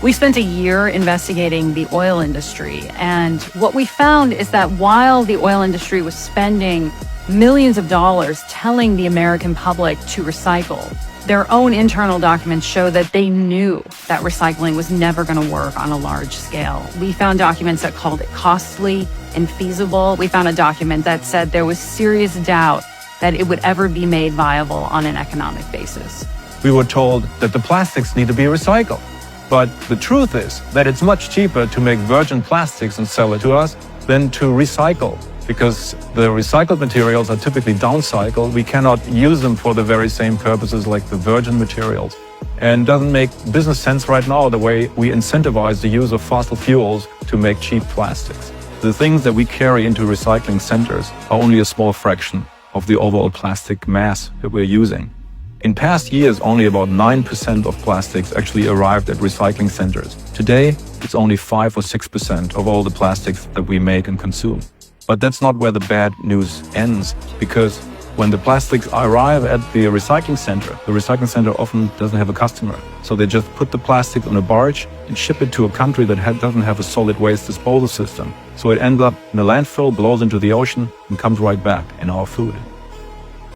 We spent a year investigating the oil industry, and what we found is that while the oil industry was spending millions of dollars telling the American public to recycle, their own internal documents show that they knew that recycling was never going to work on a large scale. We found documents that called it costly, infeasible. We found a document that said there was serious doubt that it would ever be made viable on an economic basis. We were told that the plastics need to be recycled. But the truth is that it's much cheaper to make virgin plastics and sell it to us than to recycle, because the recycled materials are typically downcycled. We cannot use them for the very same purposes like the virgin materials. And it doesn't make business sense right now the way we incentivize the use of fossil fuels to make cheap plastics. The things that we carry into recycling centers are only a small fraction of the overall plastic mass that we're using. In past years, only about 9% of plastics actually arrived at recycling centers. Today, it's only 5 or 6% of all the plastics that we make and consume. But that's not where the bad news ends, because when the plastics arrive at the recycling center often doesn't have a customer. So they just put the plastic on a barge and ship it to a country that doesn't have a solid waste disposal system. So it ends up in a landfill, blows into the ocean, and comes right back in our food.